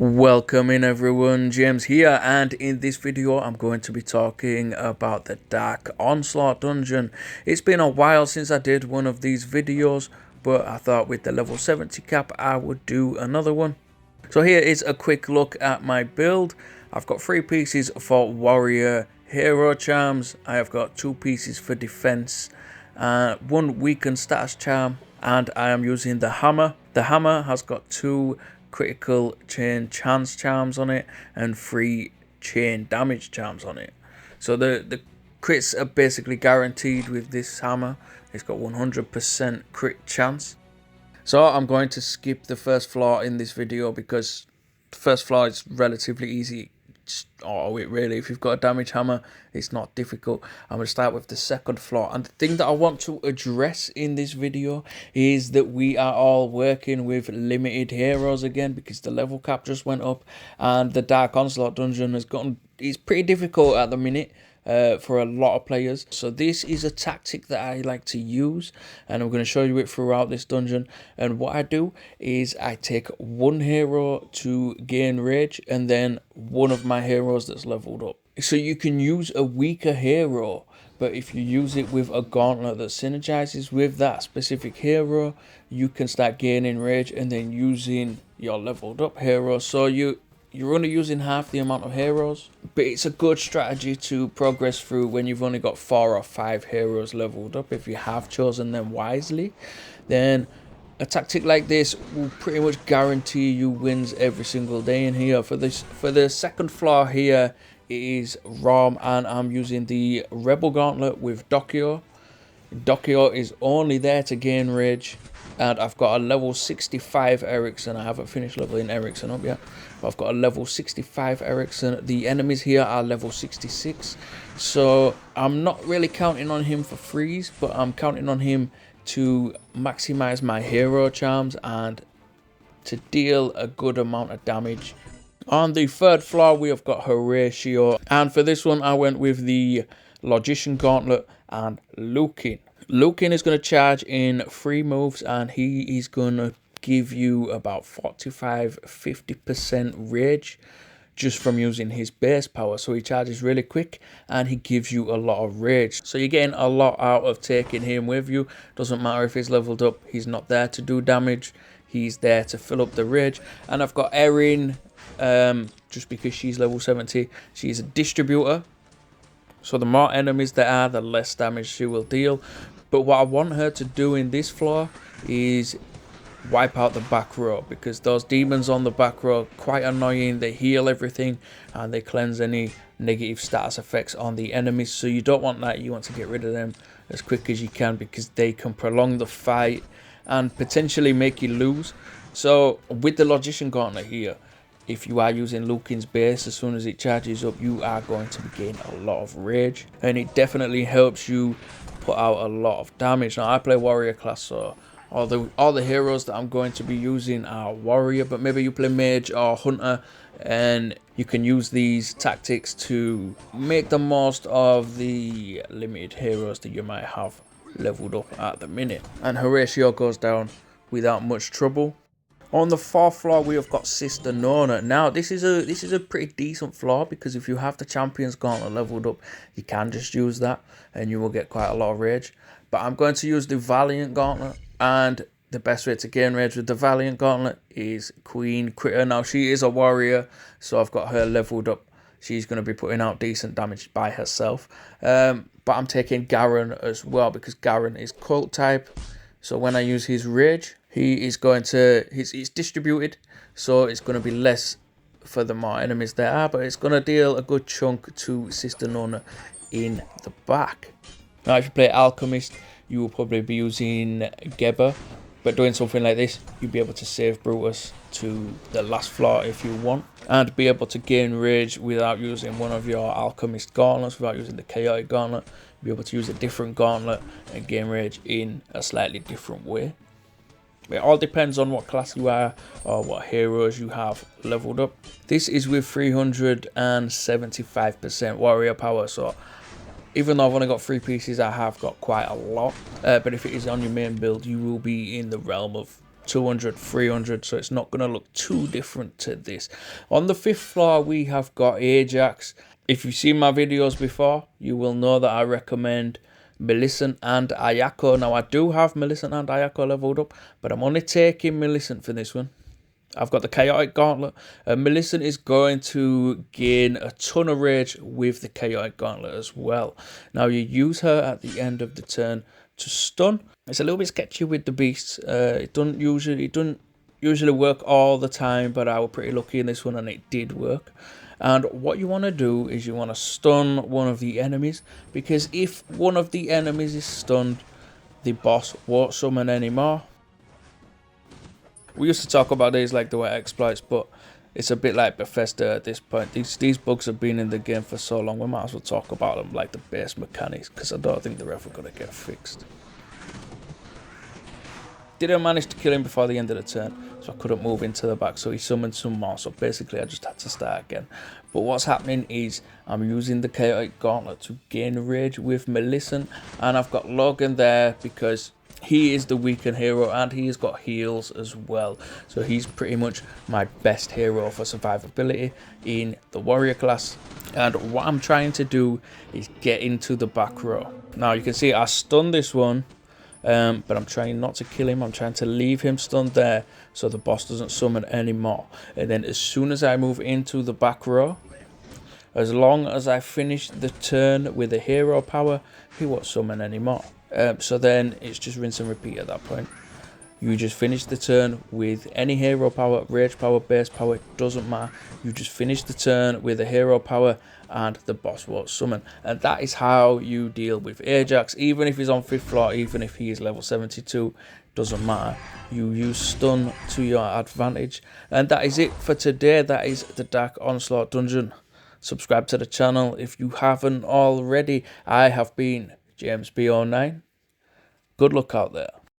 Welcome in everyone, James here, and in this video I'm going to be talking about the Dark Onslaught dungeon. It's been a while since I did one of these videos, but I thought with the level 70 cap I would do another one. So here is a quick look at my build. I've got 3 pieces for warrior hero charms, I have got 2 pieces for defense, 1 weakened status charm, and I am using the hammer. The hammer has got 2 critical chain chance charms on it and 3 chain damage charms on it. So the crits are basically guaranteed with this hammer. It's got 100% crit chance. So I'm going to skip the first floor in this video because the first floor is relatively easy. If you've got a damage hammer, it's not difficult. I'm going to start with the second floor, and the thing that I want to address in this video is that we are all working with limited heroes again because the level cap just went up and the Dark Onslaught dungeon it's pretty difficult at the minute for a lot of players. So this is a tactic that I like to use, and I'm going to show you it throughout this dungeon. And what I do is I take 1 hero to gain rage and then 1 of my heroes that's leveled up. So you can use a weaker hero, but if you use it with a gauntlet that synergizes with that specific hero, you can start gaining rage and then using your leveled up hero. So you're only using half the amount of heroes, but it's a good strategy to progress through when you've only got 4 or 5 heroes leveled up. If you have chosen them wisely, then a tactic like this will pretty much guarantee you wins every single day in here. For the second floor here, it is Raum, and I'm using the Rebel Gauntlet with Dokio. Dokio is only there to gain rage, and I've got a level 65 Ericsson. I haven't finished leveling Ericsson up yet, but I've got a level 65 Ericsson. The enemies here are level 66, so I'm not really counting on him for freeze, but I'm counting on him to maximize my hero charms and to deal a good amount of damage. On the third floor we have got Horatio, and for this one I went with the Logician Gauntlet and Lukin. Lukin is going to charge in 3 moves, and he is going to give you about 45-50% rage just from using his base power. So he charges really quick and he gives you a lot of rage. So you're getting a lot out of taking him with you. Doesn't matter if he's leveled up, he's not there to do damage. He's there to fill up the rage. And I've got Erin, just because she's level 70. She's a distributor. So the more enemies there are, the less damage she will deal. But what I want her to do in this floor is wipe out the back row, because those demons on the back row are quite annoying. They heal everything and they cleanse any negative status effects on the enemies. So you don't want that. You want to get rid of them as quick as you can, because they can prolong the fight and potentially make you lose. So with the Logician Gauntlet here, if you are using Lukin's base, as soon as it charges up, you are going to be getting a lot of rage, and it definitely helps you put out a lot of damage. Now I play warrior class, so all the heroes that I'm going to be using are warrior, but maybe you play mage or hunter, and you can use these tactics to make the most of the limited heroes that you might have leveled up at the minute. And Horatio goes down without much trouble. On the 4th floor we have got Sister Nona. Now this is a pretty decent floor, because if you have the Champion's Gauntlet leveled up, you can just use that and you will get quite a lot of rage. But I'm going to use the Valiant Gauntlet, and the best way to gain rage with the Valiant Gauntlet is Queen Critter. Now she is a warrior, so I've got her leveled up. She's going to be putting out decent damage by herself. But I'm taking Garen as well, because Garen is cult type. So when I use his rage, he's distributed, so it's going to be less for the more enemies there are, but it's going to deal a good chunk to Sister Nona in the back. Now if you play Alchemist, you will probably be using Geber, but doing something like this, you'll be able to save Brutus to the last floor if you want, and be able to gain rage without using one of your Alchemist gauntlets, without using the Chaotic Gauntlet. You'll be able to use a different gauntlet and gain rage in a slightly different way. It all depends on what class you are or what heroes you have leveled up. This is with 375% warrior power, so even though I've only got 3 pieces, I have got quite a lot. But if it is on your main build, you will be in the realm of 200, 300, so it's not going to look too different to this. On the 5th floor, we have got Ajax. If you've seen my videos before, you will know that I recommend Millicent and Ayako. Now, I do have Millicent and Ayako leveled up, but I'm only taking Millicent for this one. I've got the Chaotic Gauntlet. Millicent is going to gain a ton of rage with the Chaotic Gauntlet as well. Now, you use her at the end of the turn to stun. It's a little bit sketchy with the beasts. It doesn't usually work all the time, but I was pretty lucky in this one and it did work. And what you want to do is you want to stun one of the enemies, because if one of the enemies is stunned, the boss won't summon anymore. We used to talk about these like they were exploits, but it's a bit like Bethesda at this point. These bugs have been in the game for so long, we might as well talk about them like the base mechanics, because I don't think they're ever going to get fixed. Didn't manage to kill him before the end of the turn, so I couldn't move into the back, so he summoned some more, so basically I just had to start again. But what's happening is I'm using the Chaotic Gauntlet to gain rage with Millicent, and I've got Logan there because he is the weakened hero and he's got heals as well, so he's pretty much my best hero for survivability in the warrior class. And what I'm trying to do is get into the back row. Now you can see I stunned this one, but I'm trying not to kill him. I'm trying to leave him stunned there so the boss doesn't summon anymore. And then as soon as I move into the back row, as long as I finish the turn with a hero power, he won't summon anymore. So then it's just rinse and repeat at that point. You just finish the turn with any hero power, rage power, base power, it doesn't matter. You just finish the turn with a hero power and the boss won't summon. And that is how you deal with Ajax. Even if he's on 5th floor, even if he is level 72, doesn't matter. You use stun to your advantage. And that is it for today. That is the Dark Onslaught dungeon. Subscribe to the channel if you haven't already. I have been James B09. Good luck out there.